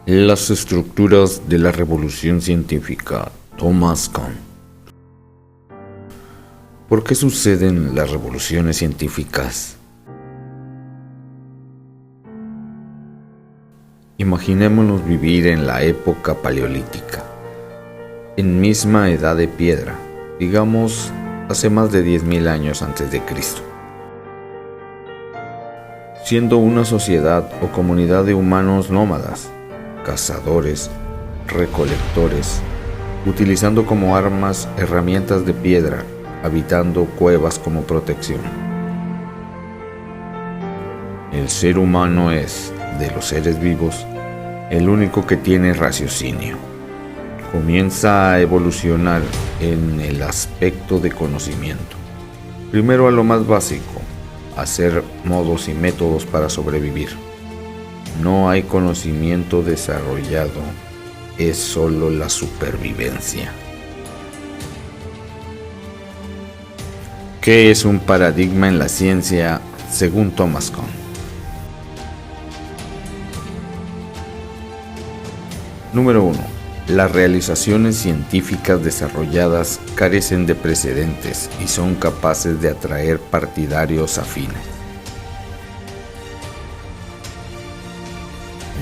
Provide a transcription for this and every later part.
Las estructuras de la revolución científica. Thomas Kuhn. ¿Por qué suceden las revoluciones científicas? Imaginémonos vivir en la época paleolítica, en misma edad de piedra, digamos hace más de 10.000 años antes de Cristo. Siendo una sociedad o comunidad de humanos nómadas, cazadores, recolectores, utilizando como armas herramientas de piedra, habitando cuevas como protección. El ser humano es, de los seres vivos, el único que tiene raciocinio. Comienza a evolucionar en el aspecto de conocimiento. Primero a lo más básico, hacer modos y métodos para sobrevivir. No hay conocimiento desarrollado, es solo la supervivencia. ¿Qué es un paradigma en la ciencia según Thomas Kuhn? Número 1. Las realizaciones científicas desarrolladas carecen de precedentes y son capaces de atraer partidarios afines.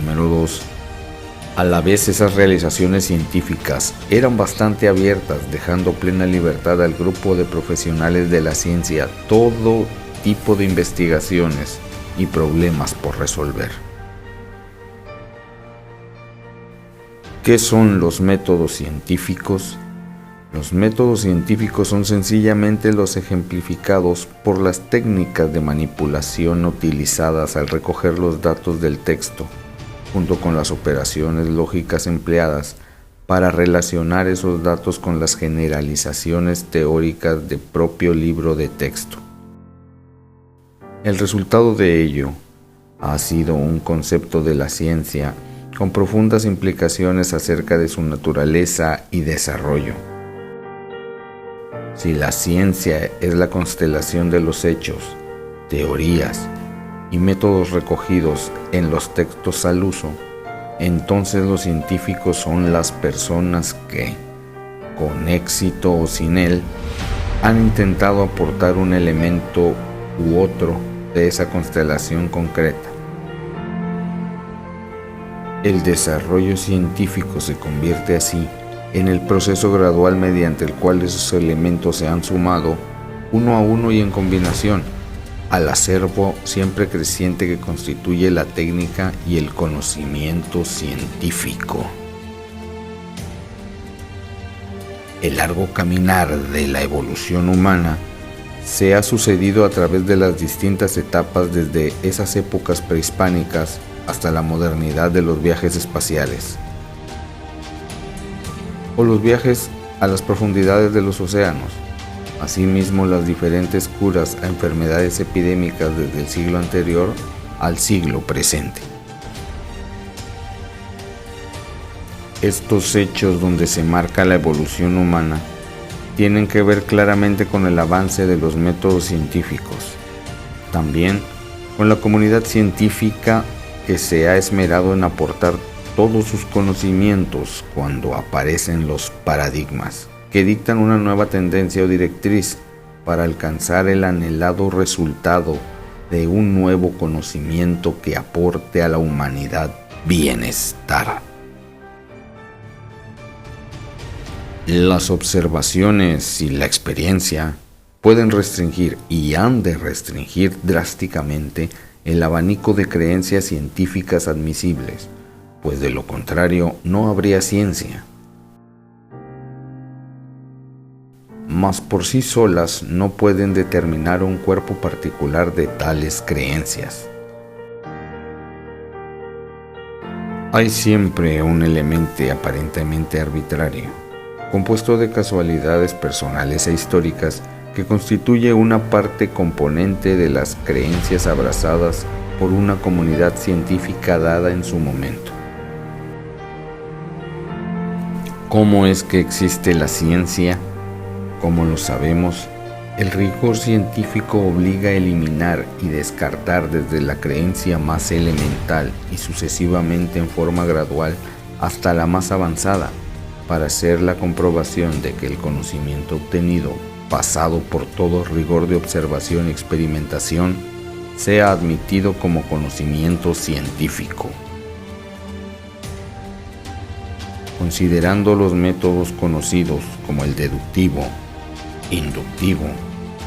Número 2. A la vez esas realizaciones científicas eran bastante abiertas, dejando plena libertad al grupo de profesionales de la ciencia todo tipo de investigaciones y problemas por resolver. ¿Qué son los métodos científicos? Los métodos científicos son sencillamente los ejemplificados por las técnicas de manipulación utilizadas al recoger los datos del texto, junto con las operaciones lógicas empleadas para relacionar esos datos con las generalizaciones teóricas del propio libro de texto. El resultado de ello ha sido un concepto de la ciencia con profundas implicaciones acerca de su naturaleza y desarrollo. Si la ciencia es la constelación de los hechos, teorías y métodos recogidos en los textos al uso, entonces los científicos son las personas que, con éxito o sin él, han intentado aportar un elemento u otro de esa constelación concreta. El desarrollo científico se convierte así en el proceso gradual mediante el cual esos elementos se han sumado uno a uno y en combinación al acervo siempre creciente que constituye la técnica y el conocimiento científico. El largo caminar de la evolución humana se ha sucedido a través de las distintas etapas desde esas épocas prehispánicas hasta la modernidad de los viajes espaciales o los viajes a las profundidades de los océanos. Asimismo, las diferentes curas a enfermedades epidémicas desde el siglo anterior al siglo presente. Estos hechos donde se marca la evolución humana tienen que ver claramente con el avance de los métodos científicos, también con la comunidad científica que se ha esmerado en aportar todos sus conocimientos cuando aparecen los paradigmas que dictan una nueva tendencia o directriz para alcanzar el anhelado resultado de un nuevo conocimiento que aporte a la humanidad bienestar. Las observaciones y la experiencia pueden restringir y han de restringir drásticamente el abanico de creencias científicas admisibles, pues de lo contrario no habría ciencia. Mas por sí solas no pueden determinar un cuerpo particular de tales creencias. Hay siempre un elemento aparentemente arbitrario, compuesto de casualidades personales e históricas, que constituye una parte componente de las creencias abrazadas por una comunidad científica dada en su momento. ¿Cómo es que existe la ciencia? Como lo sabemos, El rigor científico obliga a eliminar y descartar desde la creencia más elemental y sucesivamente en forma gradual hasta la más avanzada, para hacer la comprobación de que el conocimiento obtenido, pasado por todo rigor de observación y experimentación, sea admitido como conocimiento científico. Considerando los métodos conocidos como el deductivo, inductivo,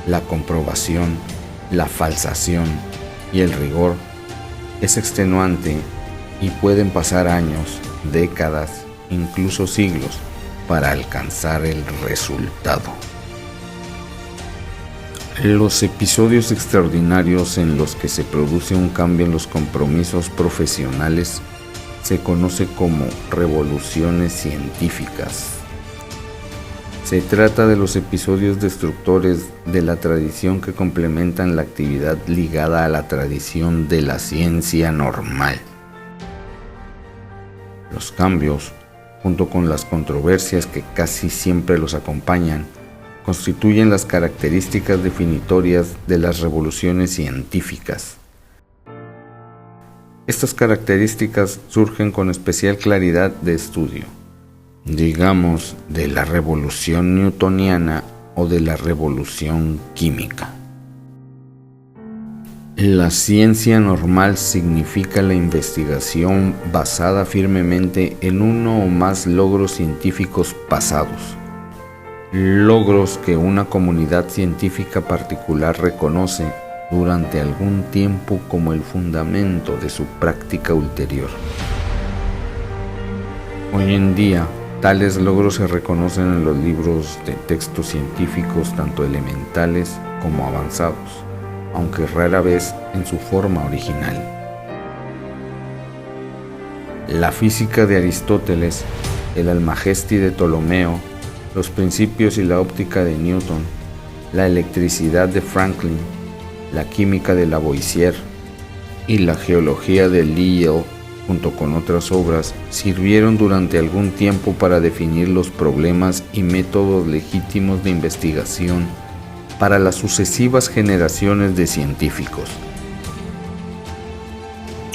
la comprobación, la falsación y el rigor, es extenuante y pueden pasar años, décadas, incluso siglos para alcanzar el resultado. Los episodios extraordinarios en los que se produce un cambio en los compromisos profesionales se conoce como revoluciones científicas. Se trata de los episodios destructores de la tradición que complementan la actividad ligada a la tradición de la ciencia normal. Los cambios, junto con las controversias que casi siempre los acompañan, constituyen las características definitorias de las revoluciones científicas. Estas características surgen con especial claridad de estudio, digamos, de la revolución newtoniana o de la revolución química. La ciencia normal significa la investigación basada firmemente en uno o más logros científicos pasados, logros que una comunidad científica particular reconoce durante algún tiempo como el fundamento de su práctica ulterior. Hoy en día, tales logros se reconocen en los libros de textos científicos tanto elementales como avanzados, aunque rara vez en su forma original. La física de Aristóteles, el Almagesti de Ptolomeo, los principios y la óptica de Newton, la electricidad de Franklin, la química de Lavoisier y la geología de Lyell, junto con otras obras, sirvieron durante algún tiempo para definir los problemas y métodos legítimos de investigación para las sucesivas generaciones de científicos.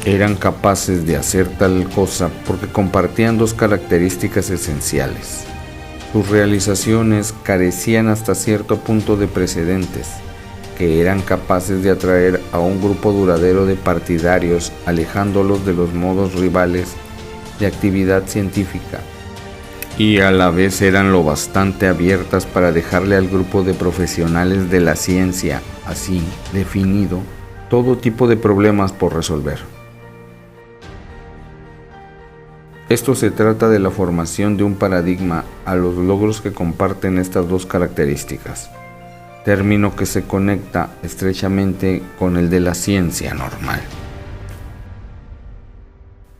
Eran capaces de hacer tal cosa porque compartían dos características esenciales. Sus realizaciones carecían hasta cierto punto de precedentes, que eran capaces de atraer a un grupo duradero de partidarios, alejándolos de los modos rivales de actividad científica, y a la vez eran lo bastante abiertas para dejarle al grupo de profesionales de la ciencia, así definido, todo tipo de problemas por resolver. Esto se trata de la formación de un paradigma a los logros que comparten estas dos características, término que se conecta estrechamente con el de la ciencia normal.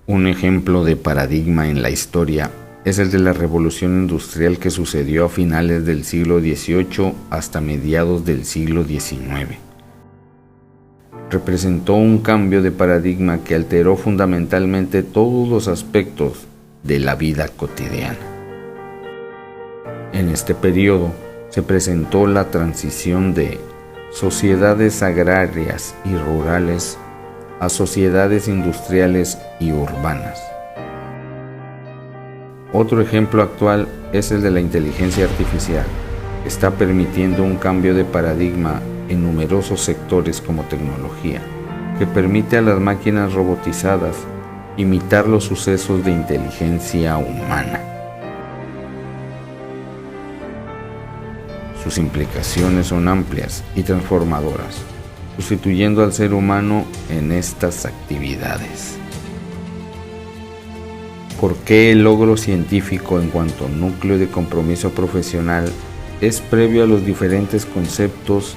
Un ejemplo de paradigma en la historia es el de la revolución industrial que sucedió a finales del siglo XVIII hasta mediados del siglo XIX. Representó un cambio de paradigma que alteró fundamentalmente todos los aspectos de la vida cotidiana. En este periodo se presentó la transición de sociedades agrarias y rurales a sociedades industriales y urbanas. Otro ejemplo actual es el de la inteligencia artificial, que está permitiendo un cambio de paradigma en numerosos sectores como tecnología, que permite a las máquinas robotizadas imitar los sucesos de inteligencia humana. Sus implicaciones son amplias y transformadoras, sustituyendo al ser humano en estas actividades. ¿Por qué el logro científico en cuanto a núcleo de compromiso profesional es previo a los diferentes conceptos,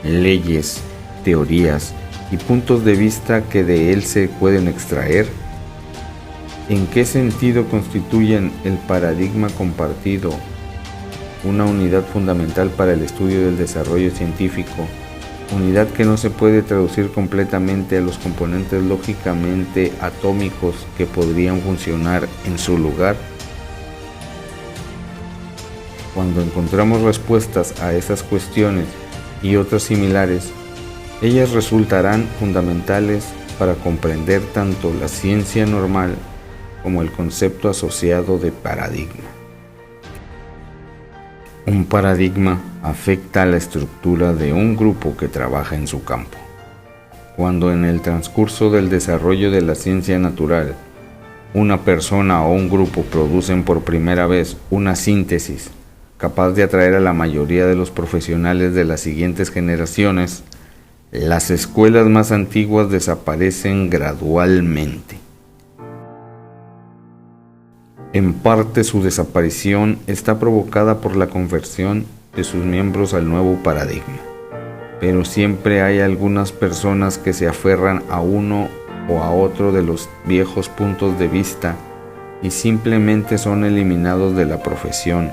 leyes, teorías y puntos de vista que de él se pueden extraer? ¿En qué sentido constituyen el paradigma compartido una unidad fundamental para el estudio del desarrollo científico, unidad que no se puede traducir completamente a los componentes lógicamente atómicos que podrían funcionar en su lugar? Cuando encontramos respuestas a esas cuestiones y otras similares, ellas resultarán fundamentales para comprender tanto la ciencia normal como el concepto asociado de paradigma. Un paradigma afecta a la estructura de un grupo que trabaja en su campo. Cuando en el transcurso del desarrollo de la ciencia natural, una persona o un grupo producen por primera vez una síntesis capaz de atraer a la mayoría de los profesionales de las siguientes generaciones, las escuelas más antiguas desaparecen gradualmente. En parte su desaparición está provocada por la conversión de sus miembros al nuevo paradigma, pero siempre hay algunas personas que se aferran a uno o a otro de los viejos puntos de vista y simplemente son eliminados de la profesión,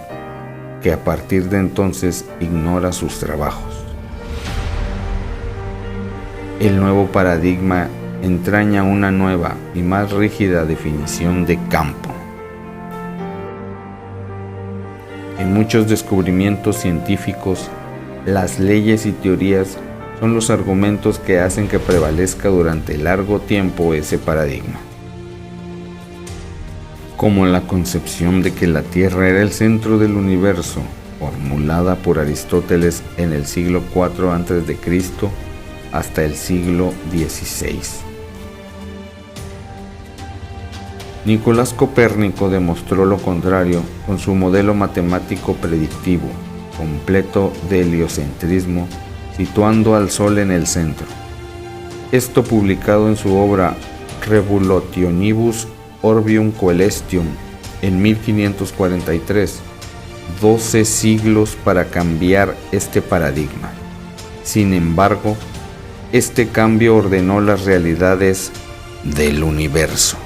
que a partir de entonces ignora sus trabajos. El nuevo paradigma entraña una nueva y más rígida definición de campo. En muchos descubrimientos científicos, las leyes y teorías son los argumentos que hacen que prevalezca durante largo tiempo ese paradigma. Como la concepción de que la Tierra era el centro del universo, formulada por Aristóteles en el siglo IV a.C. hasta el siglo XVI. Nicolás Copérnico demostró lo contrario con su modelo matemático predictivo, completo de heliocentrismo, situando al Sol en el centro. Esto publicado en su obra Revolutionibus Orbium Coelestium en 1543, 12 siglos para cambiar este paradigma. Sin embargo, este cambio ordenó las realidades del universo.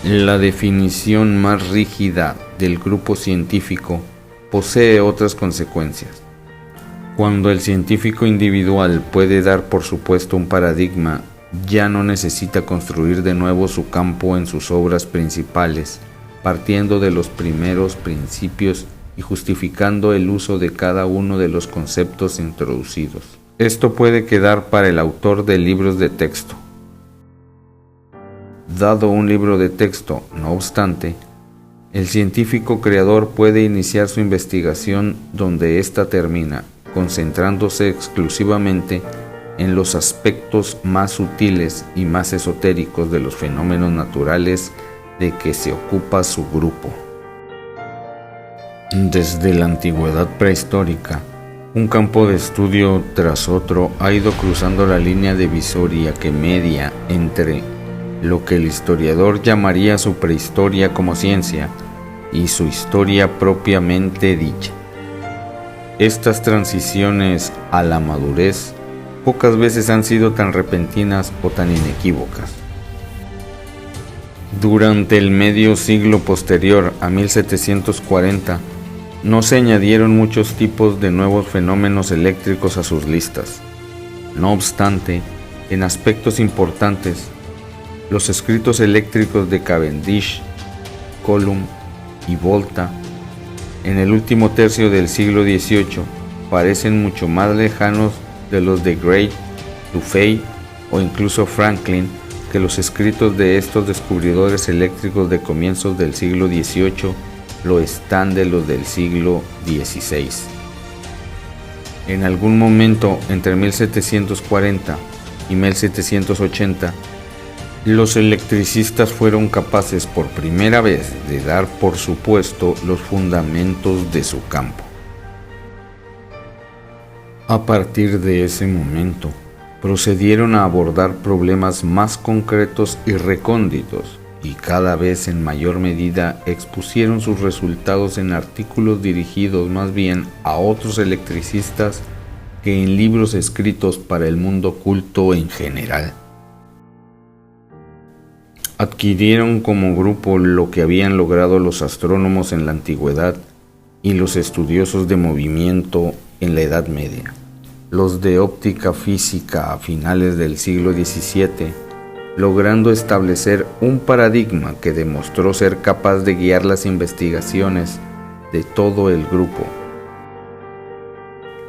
La definición más rígida del grupo científico posee otras consecuencias. Cuando el científico individual puede dar por supuesto un paradigma, ya no necesita construir de nuevo su campo en sus obras principales, partiendo de los primeros principios y justificando el uso de cada uno de los conceptos introducidos. Esto puede quedar para el autor de libros de texto. Dado un libro de texto, no obstante, el científico creador puede iniciar su investigación donde ésta termina, concentrándose exclusivamente en los aspectos más sutiles y más esotéricos de los fenómenos naturales de que se ocupa su grupo. Desde la antigüedad prehistórica, un campo de estudio tras otro ha ido cruzando la línea divisoria que media entre lo que el historiador llamaría su prehistoria como ciencia y su historia propiamente dicha. Estas transiciones a la madurez pocas veces han sido tan repentinas o tan inequívocas. Durante el medio siglo posterior a 1740, no se añadieron muchos tipos de nuevos fenómenos eléctricos a sus listas. No obstante, en aspectos importantes, los escritos eléctricos de Cavendish, Coulomb y Volta en el último tercio del siglo XVIII parecen mucho más lejanos de los de Gray, Dufay o incluso Franklin que los escritos de estos descubridores eléctricos de comienzos del siglo XVIII lo están de los del siglo XVI. En algún momento entre 1740 y 1780, los electricistas fueron capaces por primera vez de dar por supuesto los fundamentos de su campo. A partir de ese momento, procedieron a abordar problemas más concretos y recónditos, y cada vez en mayor medida expusieron sus resultados en artículos dirigidos más bien a otros electricistas que en libros escritos para el mundo culto en general. Adquirieron como grupo lo que habían logrado los astrónomos en la antigüedad y los estudiosos de movimiento en la Edad Media, los de óptica física a finales del siglo XVII logrando establecer un paradigma que demostró ser capaz de guiar las investigaciones de todo el grupo,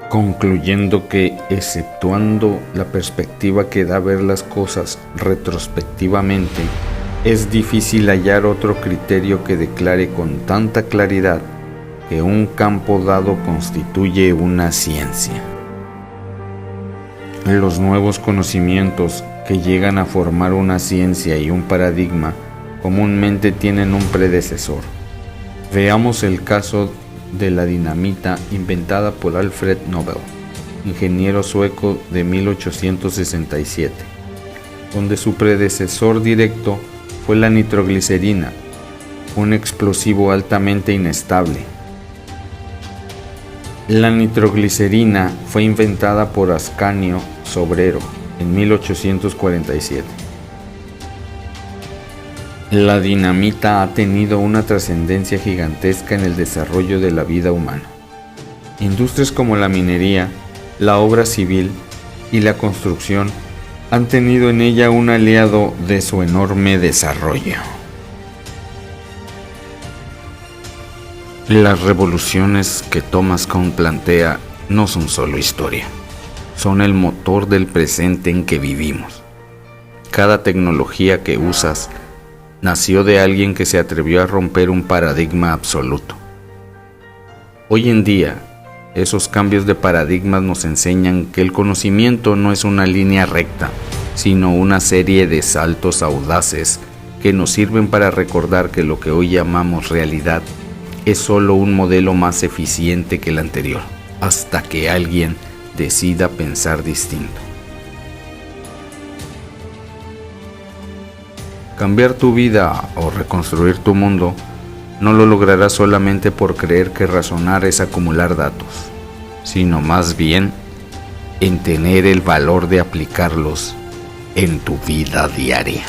concluyendo que, exceptuando la perspectiva que da ver las cosas retrospectivamente, es difícil hallar otro criterio que declare con tanta claridad que un campo dado constituye una ciencia. Los nuevos conocimientos que llegan a formar una ciencia y un paradigma comúnmente tienen un predecesor. Veamos el caso de la dinamita inventada por Alfred Nobel, ingeniero sueco de 1867, donde su predecesor directo fue la nitroglicerina, un explosivo altamente inestable. La nitroglicerina fue inventada por Ascanio Sobrero en 1847. La dinamita ha tenido una trascendencia gigantesca en el desarrollo de la vida humana. Industrias como la minería, la obra civil y la construcción han tenido en ella un aliado de su enorme desarrollo. Las revoluciones que Thomas Kuhn plantea no son solo historia, son el motor del presente en que vivimos. Cada tecnología que usas nació de alguien que se atrevió a romper un paradigma absoluto. Hoy en día, esos cambios de paradigmas nos enseñan que el conocimiento no es una línea recta, sino una serie de saltos audaces que nos sirven para recordar que lo que hoy llamamos realidad es solo un modelo más eficiente que el anterior, hasta que alguien decida pensar distinto. Cambiar tu vida o reconstruir tu mundo no lo lograrás solamente por creer que razonar es acumular datos, sino más bien en tener el valor de aplicarlos en tu vida diaria.